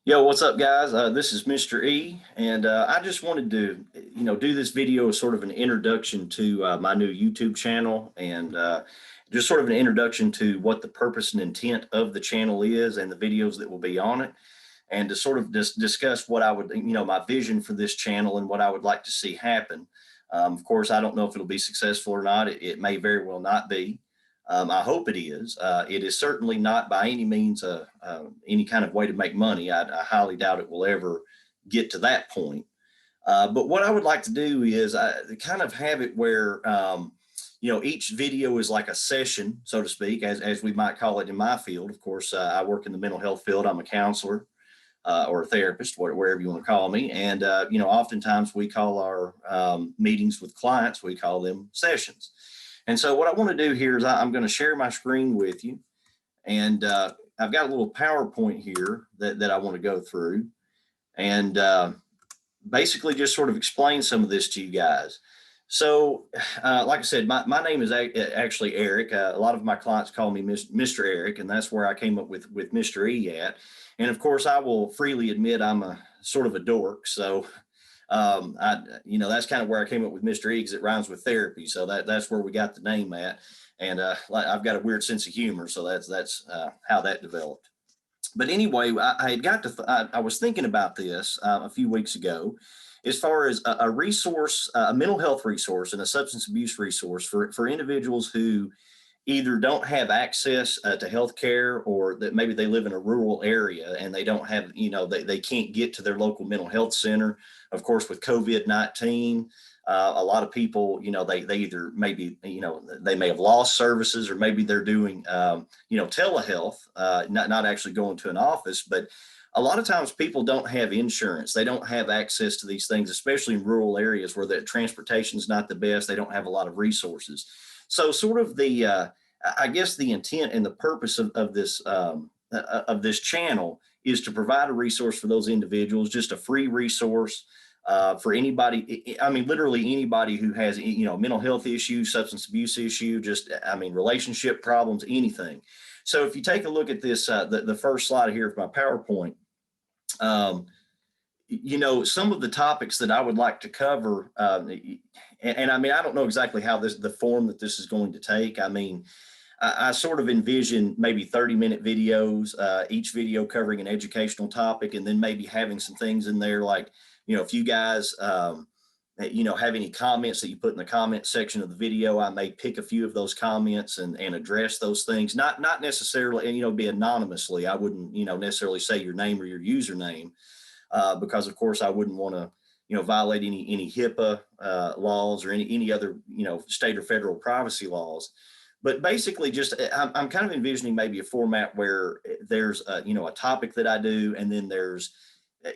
Yo, what's up, guys? This is Mr. E, and I just wanted to, do this video as sort of an introduction to my new YouTube channel, and just sort of an introduction to what the purpose and intent of the channel is, and the videos that will be on it, and to sort of discuss what I would, my vision for this channel and what I would like to see happen. Of course, I don't know if it'll be successful or not. It may very well not be. I hope it is. It is certainly not by any means any kind of way to make money. I highly doubt it will ever get to that point. But what I would like to do is kind of have it where, each video is like a session, so to speak, as we might call it in my field. Of course, I work in the mental health field. I'm a counselor or a therapist, wherever you want to call me. And, oftentimes we call our meetings with clients, we call them sessions. And so what I want to do here is I'm going to share my screen with you. And I've got a little PowerPoint here that I want to go through and basically just sort of explain some of this to you guys. So like I said, my name is actually Eric. A lot of my clients call me Mr. Eric, and that's where I came up with Mr. E at. And of course, I will freely admit I'm a sort of a dork. So that's kind of where I came up with Mr. E because it rhymes with therapy. So that's where we got the name at. And I've got a weird sense of humor. So that's how that developed. But anyway, I was thinking about this a few weeks ago, as far as a resource, a mental health resource and a substance abuse resource for individuals who either don't have access to health care, or that maybe they live in a rural area and they don't have, they can't get to their local mental health center. Of course, with COVID-19, a lot of people, they either maybe, they may have lost services, or maybe they're doing, telehealth, not actually going to an office. But a lot of times people don't have insurance. They don't have access to these things, especially in rural areas where the transportation is not the best. They don't have a lot of resources. So sort of I guess the intent and the purpose of this channel is to provide a resource for those individuals, just a free resource for anybody. I mean, literally anybody who has, mental health issues, substance abuse issue, relationship problems, anything. So if you take a look at this, the first slide here of my PowerPoint, some of the topics that I would like to cover, and I mean, I don't know exactly how the form that this is going to take. I mean, I sort of envision maybe 30-minute videos, each video covering an educational topic, and then maybe having some things in there like, if you guys, have any comments that you put in the comment section of the video, I may pick a few of those comments and address those things, not necessarily, and, be anonymously. I wouldn't, necessarily say your name or your username, because of course I wouldn't want to, violate any HIPAA laws or any other, state or federal privacy laws. But basically, I'm kind of envisioning maybe a format where there's a topic that I do, and then there's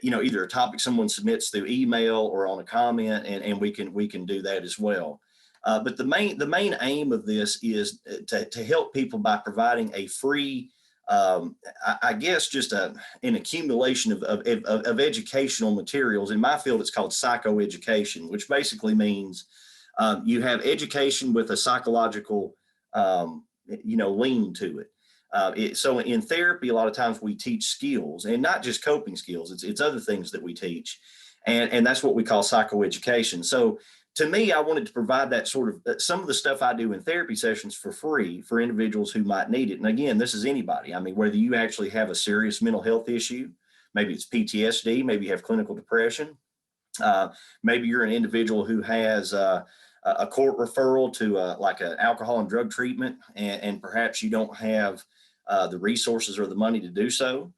either a topic someone submits through email or on a comment, and we can do that as well. But the main aim of this is to help people by providing a free, I guess, just an accumulation of educational materials. In my field, it's called psychoeducation, which basically means you have education with a psychological lean to it. So in therapy, a lot of times we teach skills, and not just coping skills. It's other things that we teach, and that's what we call psychoeducation. So to me, I wanted to provide that sort of some of the stuff I do in therapy sessions for free for individuals who might need it. And again, this is anybody. I mean, whether you actually have a serious mental health issue, maybe it's PTSD, maybe you have clinical depression, maybe you're an individual who has a court referral to like an alcohol and drug treatment, and perhaps you don't have the resources or the money to do so.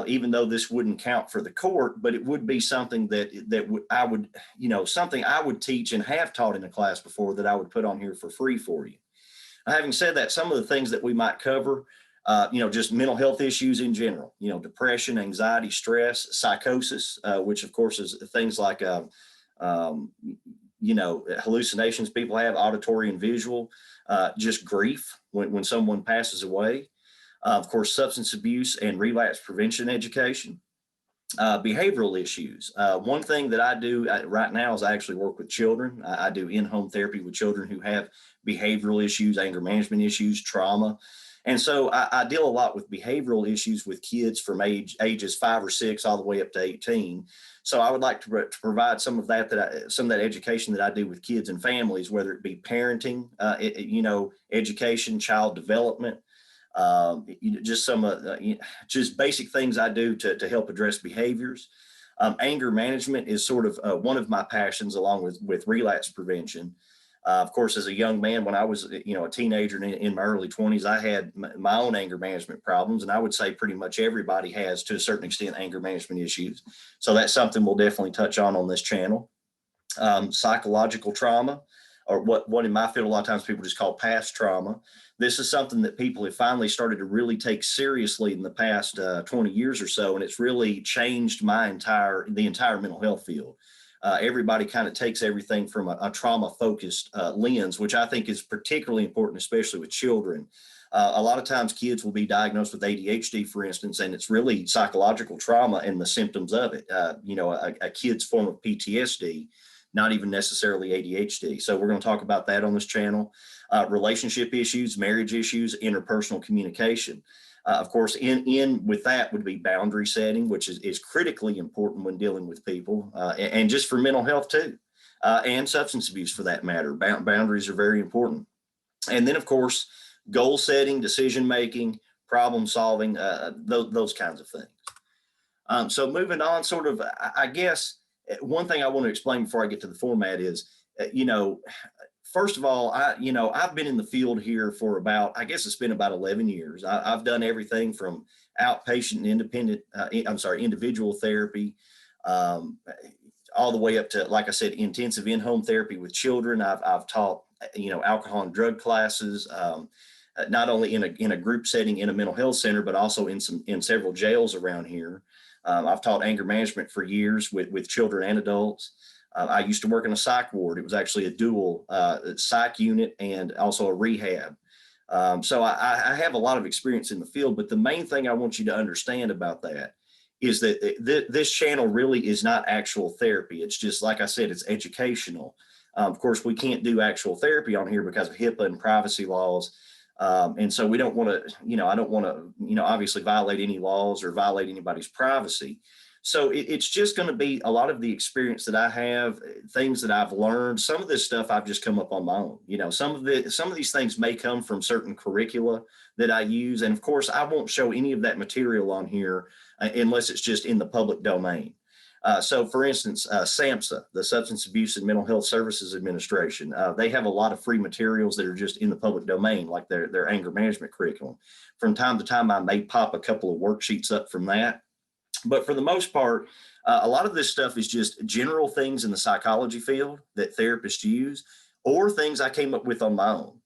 Even though this wouldn't count for the court, but it would be something I would something I would teach and have taught in a class before that I would put on here for free for you. Now, having said that, some of the things that we might cover, just mental health issues in general, depression, anxiety, stress, psychosis, which of course is things like, hallucinations people have, auditory and visual, just grief when someone passes away. Of course, substance abuse and relapse prevention education, behavioral issues. One thing that I do right now is I actually work with children. I do in-home therapy with children who have behavioral issues, anger management issues, trauma. And so I deal a lot with behavioral issues with kids from ages 5 or 6 all the way up to 18. So I would like to provide some of some of that education that I do with kids and families, whether it be parenting, education, child development, just just basic things I do to help address behaviors. Anger management is sort of one of my passions, along with relapse prevention. Of course, as a young man, when I was, a teenager in my early 20s, I had my own anger management problems. And I would say pretty much everybody has, to a certain extent, anger management issues. So that's something we'll definitely touch on this channel. Psychological trauma, or what in my field, a lot of times people just call past trauma. This is something that people have finally started to really take seriously in the past 20 years or so. And it's really changed the entire mental health field. Everybody kind of takes everything from a trauma-focused lens, which I think is particularly important, especially with children. A lot of times kids will be diagnosed with ADHD, for instance, and it's really psychological trauma and the symptoms of it. A kid's form of PTSD, not even necessarily ADHD. So we're going to talk about that on this channel. Relationship issues, marriage issues, interpersonal communication. Of course, in with that would be boundary setting, which is critically important when dealing with people, and just for mental health too, and substance abuse for that matter. Boundaries are very important. And then, of course, goal setting, decision making, problem solving, those kinds of things. So moving on, sort of, I guess one thing I want to explain before I get to the format is, first of all, I've been in the field here for I guess it's been about 11 years. I've done everything from outpatient and individual therapy, all the way up to, like I said, intensive in-home therapy with children. I've taught, alcohol and drug classes, not only in a group setting in a mental health center, but also in several jails around here. I've taught anger management for years with children and adults. I used to work in a psych ward. It was actually a dual psych unit and also a rehab. So I have a lot of experience in the field, but the main thing I want you to understand about that is that this channel really is not actual therapy. It's just, like I said, it's educational. Of course, we can't do actual therapy on here because of HIPAA and privacy laws. And so we don't want to, I don't want to, obviously violate any laws or violate anybody's privacy. So it's just going to be a lot of the experience that I have, things that I've learned. Some of this stuff I've just come up on my own. Some of these things may come from certain curricula that I use. And of course, I won't show any of that material on here unless it's just in the public domain. So for instance, SAMHSA, the Substance Abuse and Mental Health Services Administration, they have a lot of free materials that are just in the public domain, like their anger management curriculum. From time to time, I may pop a couple of worksheets up from that. But for the most part, a lot of this stuff is just general things in the psychology field that therapists use, or things I came up with on my own.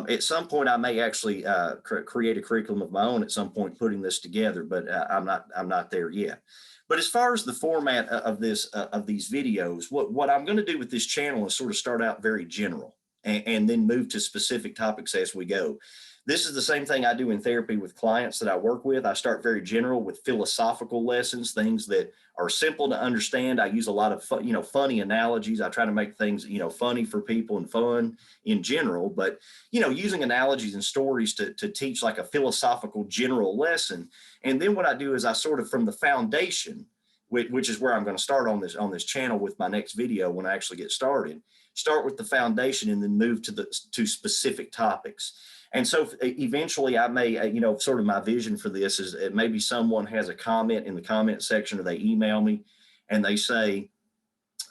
At some point, I may actually create a curriculum of my own at some point, putting this together, but I'm not there yet. But as far as the format of these videos, what I'm going to do with this channel is sort of start out very general and then move to specific topics as we go. This is the same thing I do in therapy with clients that I work with. I start very general with philosophical lessons, things that are simple to understand. I use a lot of funny analogies. I try to make things funny for people and fun in general, but using analogies and stories to teach like a philosophical general lesson. And then what I do is I sort of, from the foundation, which is where I'm going to start on this channel with my next video when I actually get started, start with the foundation and then move to specific topics. And so eventually I may, sort of my vision for this is maybe someone has a comment in the comment section, or they email me and they say,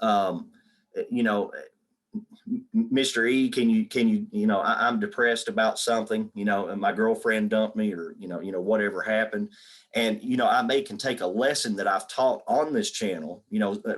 Mr. E, can you, I'm depressed about something, and my girlfriend dumped me, or, whatever happened. And, I can take a lesson that I've taught on this channel,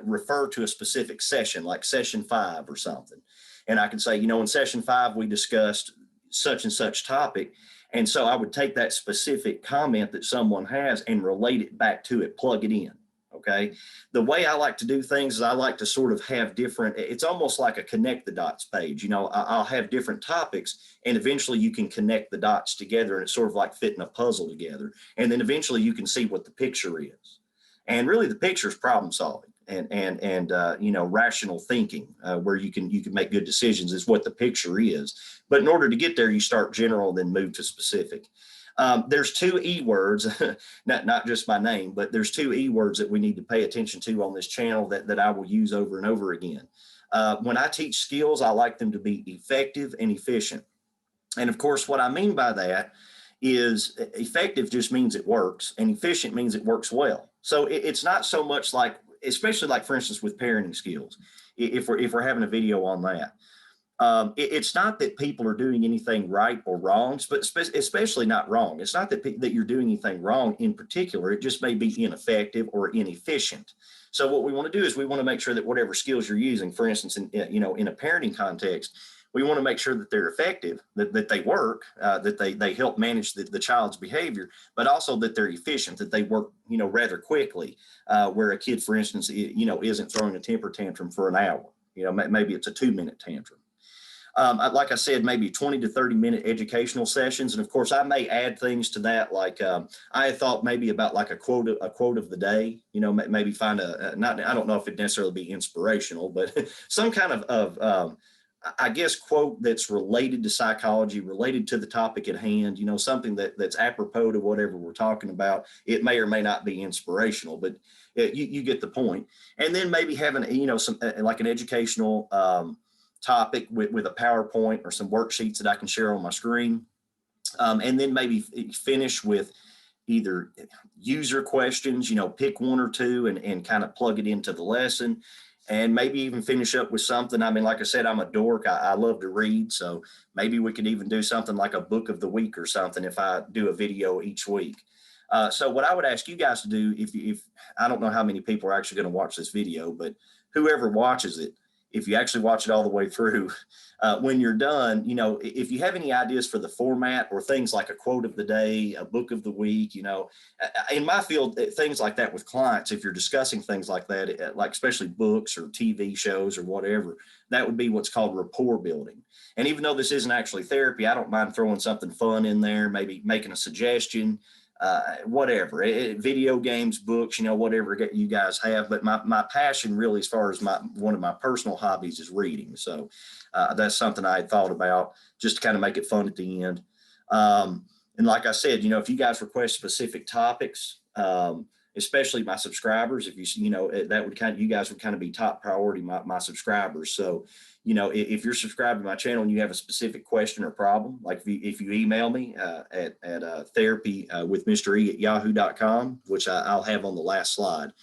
refer to a specific session, like session 5 or something. And I can say, in session 5, we discussed such and such topic. And so I would take that specific comment that someone has and relate it back to it, plug it in. Okay. The way I like to do things is I like to sort of have different, it's almost like a connect the dots page. I'll have different topics, and eventually you can connect the dots together, and it's sort of like fitting a puzzle together. And then eventually you can see what the picture is. And really the picture is problem solving. rational thinking, where you can make good decisions is what the picture is. But in order to get there, you start general, then move to specific. There's two E words, not just my name, but there's two E words that we need to pay attention to on this channel that I will use over and over again. When I teach skills, I like them to be effective and efficient. And of course, what I mean by that is effective just means it works, and efficient means it works well. So it's not so much like, especially like, for instance, with parenting skills, if we're having a video on that. It's not that people are doing anything right or wrong, but especially not wrong. It's not that you're doing anything wrong in particular. It just may be ineffective or inefficient. So what we want to do is we want to make sure that whatever skills you're using, for instance, in a parenting context, we want to make sure that they're effective, that they work, that they help manage the child's behavior, but also that they're efficient, that they work, rather quickly, where a kid, for instance, isn't throwing a temper tantrum for an hour. Maybe it's a 2-minute tantrum. Like I said, maybe 20 to 30-minute educational sessions. And of course, I may add things to that. Like I thought maybe about like a quote of the day, maybe find I don't know if it'd necessarily be inspirational, but some kind of I guess, quote that's related to psychology, related to the topic at hand, something that's apropos to whatever we're talking about. It may or may not be inspirational, but you get the point. And then maybe having, some like an educational topic with a PowerPoint or some worksheets that I can share on my screen. And then maybe finish with either user questions, pick one or two and kind of plug it into the lesson. And maybe even finish up with something. I mean, like I said, I'm a dork. I love to read. So maybe we could even do something like a book of the week or something if I do a video each week. So what I would ask you guys to do, if I don't know how many people are actually going to watch this video, but whoever watches it, if you actually watch it all the way through, when you're done, if you have any ideas for the format or things like a quote of the day, a book of the week, in my field, things like that with clients, if you're discussing things like that, like especially books or TV shows or whatever, that would be what's called rapport building. And even though this isn't actually therapy, I don't mind throwing something fun in there, maybe making a suggestion, whatever, video games, books, whatever you guys have. But my passion really, as far as one of my personal hobbies, is reading. So that's something I had thought about, just to kind of make it fun at the end. And like I said, if you guys request specific topics, especially my subscribers, if that would you guys would kind of be top priority, my subscribers. So, if you're subscribed to my channel and you have a specific question or problem, like if you email me at therapy with Mr. E at yahoo.com, which I'll have on the last slide.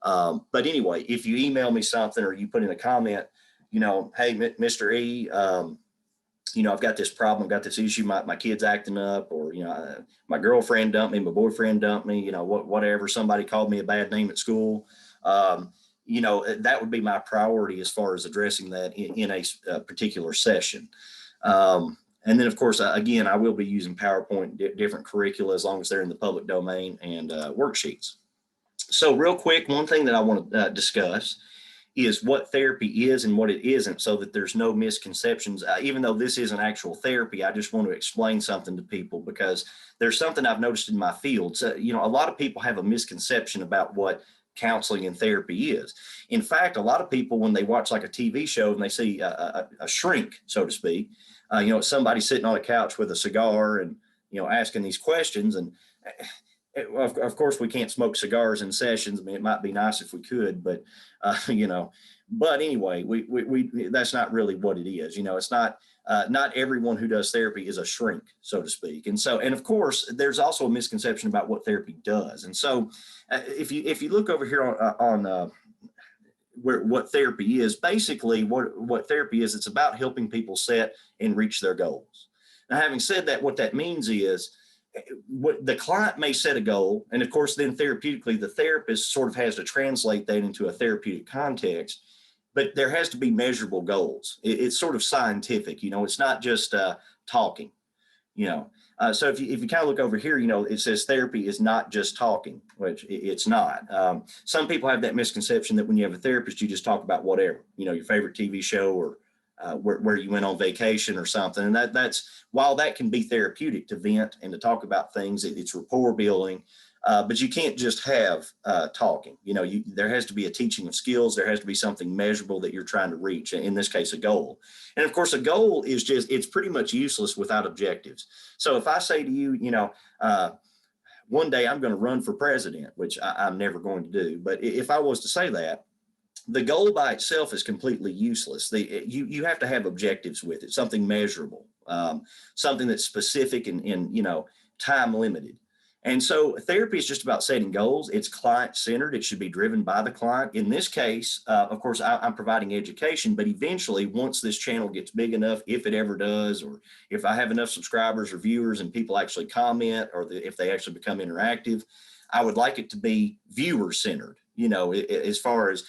But anyway, if you email me something or you put in a comment, hey, Mr. E, I've got this problem, I've got this issue, my kid's acting up, or, my girlfriend dumped me, my boyfriend dumped me, whatever, somebody called me a bad name at school. That would be my priority as far as addressing that in a particular session. And then, of course, again, I will be using PowerPoint, different curricula, as long as they're in the public domain, and worksheets. So real quick, one thing that I want to discuss is what therapy is and what it isn't, so that there's no misconceptions. Even though this isn't actual therapy, I just want to explain something to people, because there's something I've noticed in my field. So, a lot of people have a misconception about what counseling and therapy is. In fact, a lot of people, when they watch like a TV show and they see a shrink, so to speak, somebody sitting on a couch with a cigar and, asking these questions. And of course, we can't smoke cigars in sessions. I mean, it might be nice if we could, but, but anyway, we that's not really what it is. It's not everyone who does therapy is a shrink, so to speak. And of course, there's also a misconception about what therapy does. And so if you look over here on what therapy is, basically what therapy is, it's about helping people set and reach their goals. Now, having said that, what that means is, what the client may set a goal, and of course, then therapeutically, the therapist sort of has to translate that into a therapeutic context. But there has to be measurable goals. It's sort of scientific, it's not just talking, So if you kind of look over here, it says therapy is not just talking, which it's not. Some people have that misconception that when you have a therapist, you just talk about whatever, your favorite TV show, or where you went on vacation or something. And that's while that can be therapeutic to vent and to talk about things, it's rapport building. But you can't just have talking. There has to be a teaching of skills. There has to be something measurable that you're trying to reach. In this case, a goal. And of course, a goal is it's pretty much useless without objectives. So if I say to you, one day I'm going to run for president, which I'm never going to do. But if I was to say that, the goal by itself is completely useless. You have to have objectives with it, something measurable, something that's specific and time limited. And so therapy is just about setting goals. It's client-centered. It should be driven by the client. In this case, of course, I'm providing education, but eventually, once this channel gets big enough, if it ever does, or if I have enough subscribers or viewers and people actually comment, or if they actually become interactive, I would like it to be viewer-centered, as far as,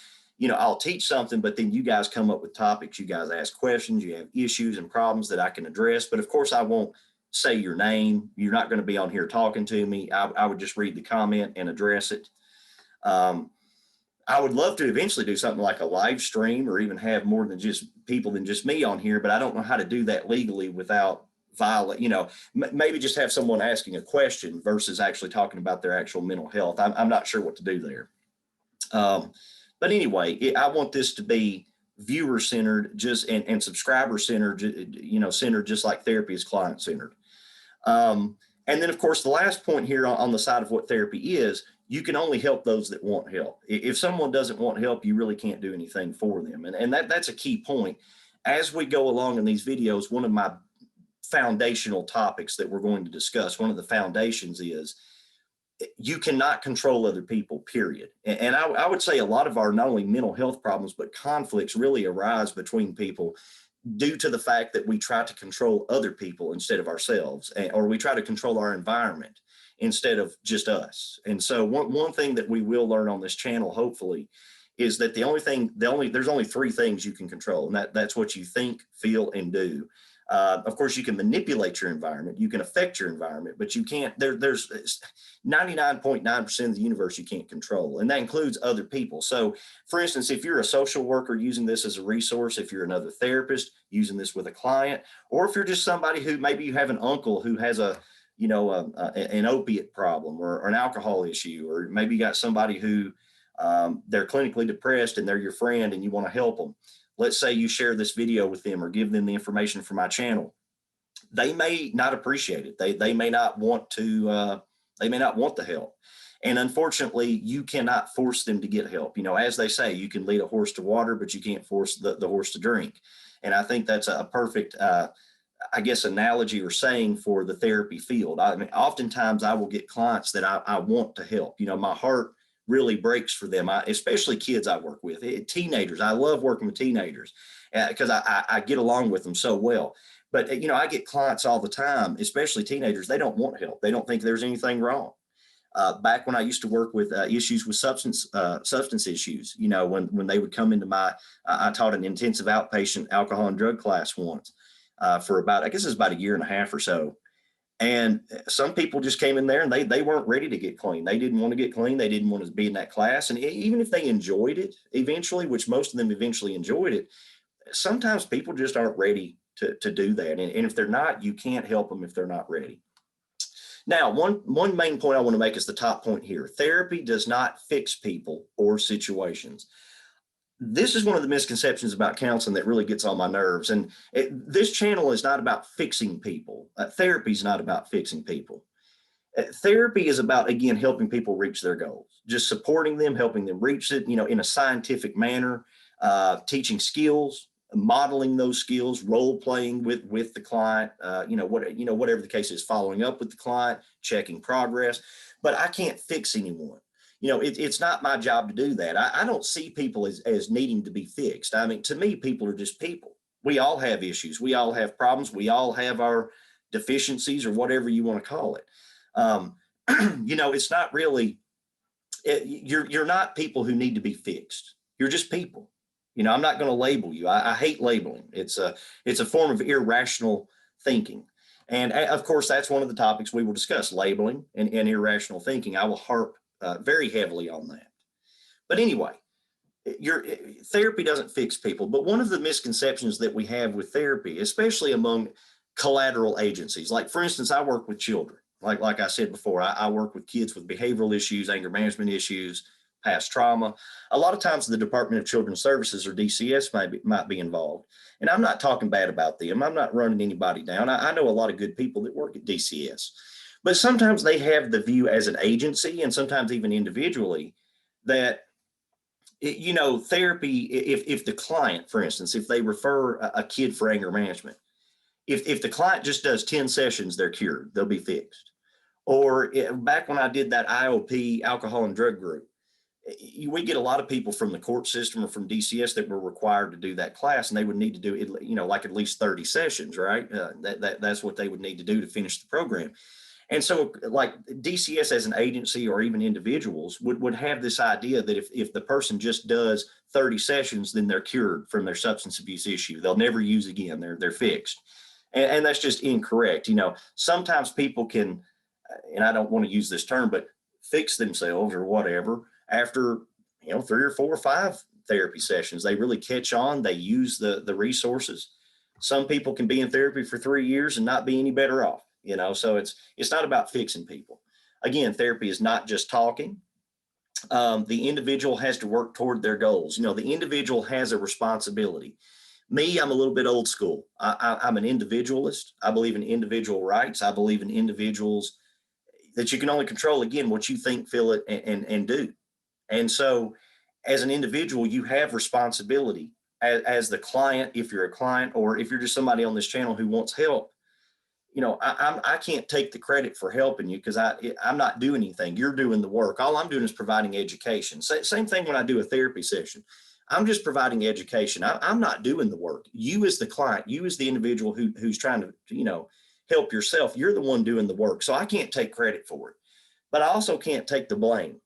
I'll teach something, but then you guys come up with topics, you guys ask questions, you have issues and problems that I can address. But of course, I won't say your name. You're not going to be on here talking to me. I would just read the comment and address it. I would love to eventually do something like a live stream, or even have more than just people than just me on here, but I don't know how to do that legally without maybe just have someone asking a question versus actually talking about their actual mental health. I'm not sure what to do there. But anyway, I want this to be viewer centered, and subscriber centered, centered just like therapy is client centered. And then, of course, the last point here on the side of what therapy is, you can only help those that want help. If someone doesn't want help, you really can't do anything for them. And that's a key point. As we go along in these videos, one of my foundational topics that we're going to discuss, one of the foundations is you cannot control other people, period. And I would say a lot of our not only mental health problems, but conflicts really arise between people due to the fact that we try to control other people instead of ourselves, or we try to control our environment instead of just us. And so one thing that we will learn on this channel, hopefully, is that there's only three things you can control, and that's what you think, feel, and do. Of course, you can manipulate your environment, you can affect your environment, but you can't, there's 99.9% of the universe you can't control, and that includes other people. So for instance, if you're a social worker using this as a resource, if you're another therapist using this with a client, or if you're just somebody who maybe you have an uncle who has an opiate problem, or an alcohol issue, or maybe you got somebody who they're clinically depressed and they're your friend and you want to help them. Let's say you share this video with them or give them the information from my channel. They may not appreciate it. They may not want to, they may not want the help. And unfortunately, you cannot force them to get help. As they say, you can lead a horse to water, but you can't force the horse to drink. And I think that's a perfect, analogy or saying for the therapy field. I mean, oftentimes I will get clients that I want to help. My heart really breaks for them, especially kids I work with, teenagers. I love working with teenagers because I get along with them so well. But, I get clients all the time, especially teenagers. They don't want help. They don't think there's anything wrong. Back when I used to work with issues with substance issues, when they would come into I taught an intensive outpatient alcohol and drug class once for about, I guess it was about a year and a half or so. And some people just came in there and they weren't ready to get clean. They didn't want to get clean. They didn't want to be in that class. And even if they enjoyed it eventually, which most of them eventually enjoyed it, sometimes people just aren't ready to do that. And if they're not, you can't help them if they're not ready. Now, one main point I want to make is the top point here. Therapy does not fix people or situations. This is one of the misconceptions about counseling that really gets on my nerves. And this channel is not about fixing people. Therapy is not about fixing people. Therapy is about, again, helping people reach their goals, just supporting them, helping them reach it, in a scientific manner, teaching skills, modeling those skills, role playing with the client, whatever the case is, following up with the client, checking progress. But I can't fix anyone. It's not my job to do that. I don't see people as needing to be fixed. I mean, to me, people are just people. We all have issues. We all have problems. We all have our deficiencies, or whatever you want to call it. It's not really, you're not people who need to be fixed. You're just people. I'm not going to label you. I hate labeling. It's a form of irrational thinking. And of course, that's one of the topics we will discuss, labeling and irrational thinking. I will harp very heavily on that. But anyway, your therapy doesn't fix people. But one of the misconceptions that we have with therapy, especially among collateral agencies, like for instance, I work with children. Like I said before, I work with kids with behavioral issues, anger management issues, past trauma. A lot of times the Department of Children's Services or DCS might be involved. And I'm not talking bad about them. I'm not running anybody down. I know a lot of good people that work at DCS, but sometimes they have the view as an agency and sometimes even individually that therapy, if the client, for instance, if they refer a kid for anger management, if the client just does 10 sessions, they're cured, they'll be fixed. Or back when I did that IOP alcohol and drug group, we get a lot of people from the court system or from DCS that were required to do that class, and they would need to do it, like at least 30 sessions, right? That's what they would need to do to finish the program. And so like DCS as an agency or even individuals would have this idea that if the person just does 30 sessions, then they're cured from their substance abuse issue. They'll never use again. They're fixed. And that's just incorrect. Sometimes people can, and I don't want to use this term, but fix themselves or whatever after, 3 or 4 or 5 therapy sessions. They really catch on. They use the resources. Some people can be in therapy for 3 years and not be any better off. So it's not about fixing people. Again, therapy is not just talking. The individual has to work toward their goals. The individual has a responsibility. Me, I'm a little bit old school. I'm an individualist. I believe in individual rights. I believe in individuals that you can only control, again, what you think, feel it, and do. And so as an individual, you have responsibility as the client, if you're a client, or if you're just somebody on this channel who wants help. I can't take the credit for helping you because I'm not doing anything. You're doing the work. All I'm doing is providing education. Same thing when I do a therapy session. I'm just providing education. I'm not doing the work. You as the client, you as the individual who's trying to, help yourself, you're the one doing the work. So I can't take credit for it, but I also can't take the blame.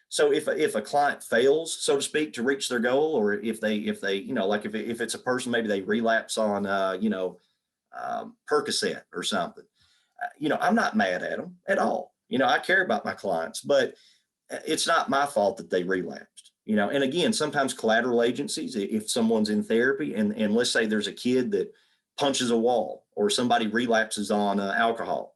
So if a client fails, so to speak, to reach their goal, or if they, like if it's a person, maybe they relapse on, Percocet or something, I'm not mad at them at all. I care about my clients, but it's not my fault that they relapsed, and again, sometimes collateral agencies, if someone's in therapy and let's say there's a kid that punches a wall or somebody relapses on alcohol,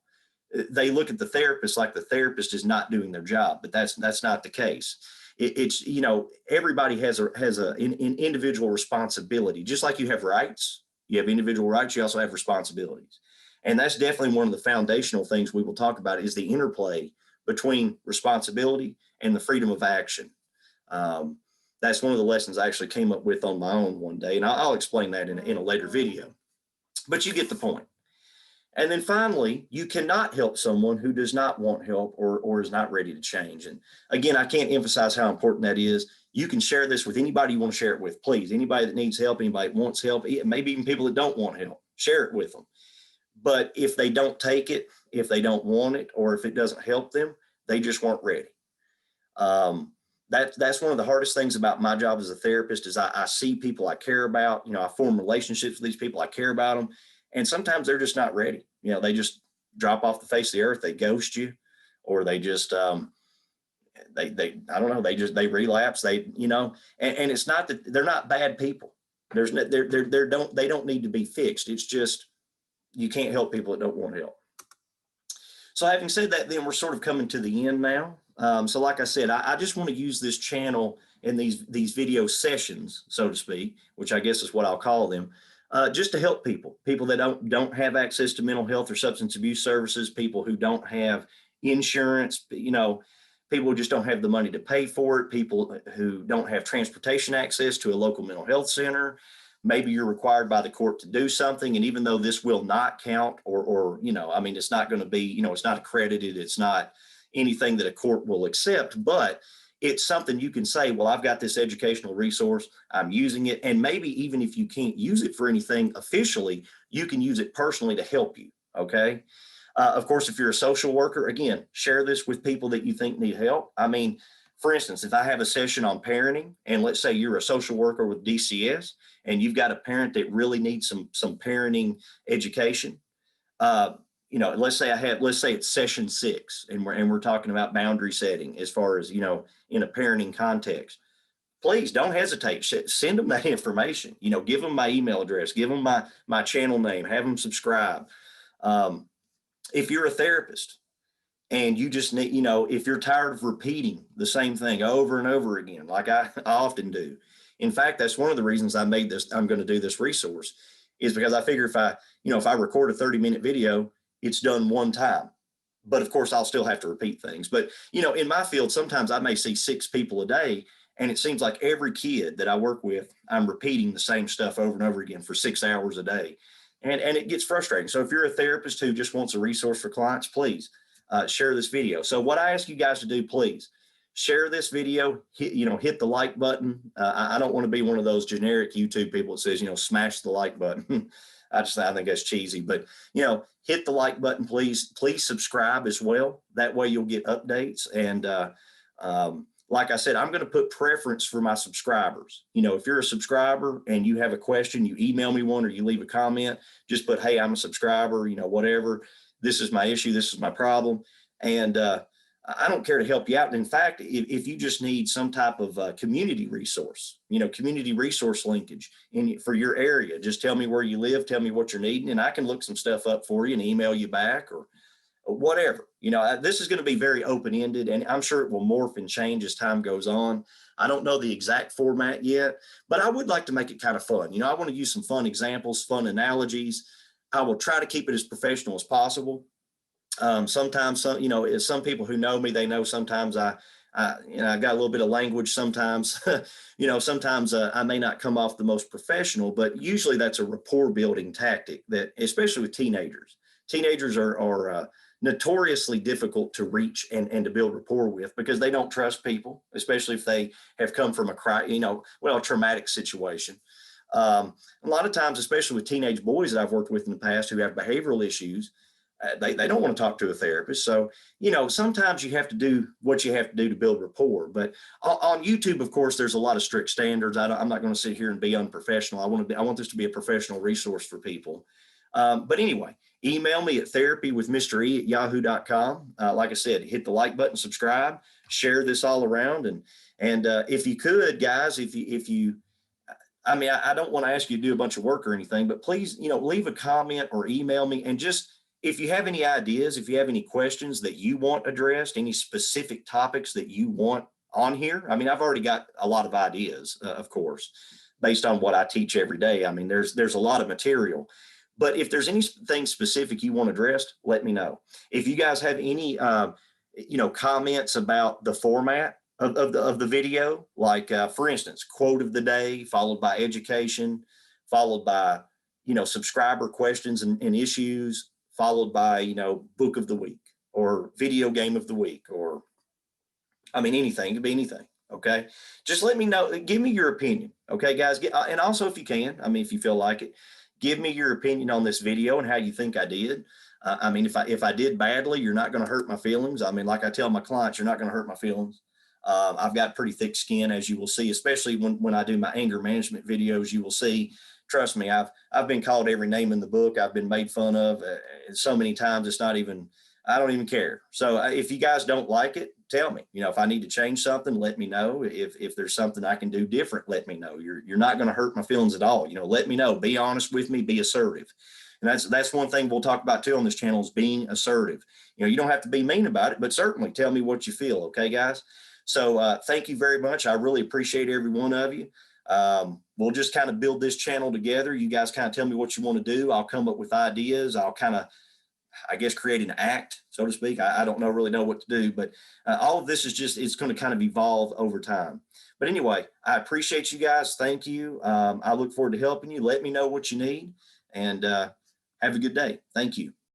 they look at the therapist like the therapist is not doing their job, but that's not the case. It's everybody has an individual responsibility, just like you have rights. You have individual rights, you also have responsibilities. And that's definitely one of the foundational things we will talk about is the interplay between responsibility and the freedom of action. That's one of the lessons I actually came up with on my own one day, and I'll explain that in a later video. But you get the point. And then finally, you cannot help someone who does not want help or is not ready to change. And again, I can't emphasize how important that is. You can share this with anybody you want to share it with, please. Anybody that needs help, anybody that wants help, maybe even people that don't want help, share it with them. But if they don't take it, if they don't want it, or if it doesn't help them, they just weren't ready. That's one of the hardest things about my job as a therapist is I see people I care about. I form relationships with these people. I care about them. And sometimes they're just not ready. They just drop off the face of the earth. They ghost you, or they just, I don't know, they relapse. And it's not that they're not bad people. They don't need to be fixed. It's just, you can't help people that don't want help. So having said that, then we're sort of coming to the end now. So like I said, I just want to use this channel in these video sessions, so to speak, which I guess is what I'll call them, just to help people that don't have access to mental health or substance abuse services, people who don't have insurance, people who just don't have the money to pay for it, people who don't have transportation access to a local mental health center. Maybe you're required by the court to do something. And even though this will not count it's not going to be, it's not accredited. It's not anything that a court will accept, but it's something you can say, well, I've got this educational resource, I'm using it. And maybe even if you can't use it for anything officially, you can use it personally to help you. Okay. Of course, if you're a social worker, again, share this with people that you think need help. For instance, if I have a session on parenting, and let's say you're a social worker with DCS and you've got a parent that really needs some parenting education, let's say it's session 6 and we're talking about boundary setting as far as, in a parenting context, please don't hesitate. Send them that information, give them my email address, give them my channel name, have them subscribe. If you're a therapist And you just need, if you're tired of repeating the same thing over and over again, like I often do. In fact, that's one of the reasons I'm going to do this resource, is because I figure if I record a 30-minute video, it's done one time. But of course, I'll still have to repeat things. But, in my field, sometimes I may see 6 people a day, and it seems like every kid that I work with, I'm repeating the same stuff over and over again for 6 hours a day. And it gets frustrating. So if you're a therapist who just wants a resource for clients, please share this video. So what I ask you guys to do, please share this video, hit the like button. I don't want to be one of those generic YouTube people that says, smash the like button. I think that's cheesy, but hit the like button, please. Please subscribe as well. That way you'll get updates. And like I said, I'm going to put preference for my subscribers. If you're a subscriber and you have a question, you email me one or you leave a comment, just put, hey, I'm a subscriber, whatever. This is my issue. This is my problem. And I don't care to help you out. And in fact, if you just need some type of community resource, community resource linkage for your area, just tell me where you live, tell me what you're needing, and I can look some stuff up for you and email you back or whatever. This is going to be very open-ended, and I'm sure it will morph and change as time goes on. I don't know the exact format yet, but I would like to make it kind of fun. I want to use some fun examples, fun analogies. I will try to keep it as professional as possible. Sometimes, some people who know me, they know sometimes I've got a little bit of language sometimes. Sometimes I may not come off the most professional, but usually that's a rapport building tactic that, especially with teenagers. Teenagers are notoriously difficult to reach and to build rapport with because they don't trust people, especially if they have come from a traumatic situation. A lot of times, especially with teenage boys that I've worked with in the past who have behavioral issues, they don't want to talk to a therapist. So, sometimes you have to do what you have to do to build rapport. But on YouTube, of course, there's a lot of strict standards. I'm not going to sit here and be unprofessional. I want this to be a professional resource for people. But anyway, email me at therapywithmre@yahoo.com. Like I said, hit the like button, subscribe, share this all around. And if you could, guys, I don't want to ask you to do a bunch of work or anything, but please, leave a comment or email me. And just, if you have any ideas, if you have any questions that you want addressed, any specific topics that you want on here, I've already got a lot of ideas, of course, based on what I teach every day. There's a lot of material, but if there's anything specific you want addressed, let me know. If you guys have any, comments about the format of the video, like for instance, quote of the day, followed by education, followed by, subscriber questions and issues, followed by, book of the week or video game of the week, or, anything, it could be anything. Okay. Just let me know. Give me your opinion. Okay, guys. And also, if you can, if you feel like it, give me your opinion on this video and how you think I did. If I did badly, you're not going to hurt my feelings. Like I tell my clients, you're not going to hurt my feelings. I've got pretty thick skin, as you will see, especially when I do my anger management videos. You will see, trust me, I've been called every name in the book. I've been made fun of so many times. I don't even care. So if you guys don't like it, tell me. If I need to change something, let me know. If there's something I can do different, let me know. You're not going to hurt my feelings at all. Let me know. Be honest with me. Be assertive. And that's one thing we'll talk about too on this channel, is being assertive. You don't have to be mean about it, but certainly tell me what you feel. Okay, guys. So thank you very much. I really appreciate every one of you. We'll just kind of build this channel together. You guys kind of tell me what you want to do. I'll come up with ideas. I'll kind of, create an act, so to speak. I don't really know what to do, but all of this is it's going to kind of evolve over time. But anyway, I appreciate you guys. Thank you. I look forward to helping you. Let me know what you need, and have a good day. Thank you.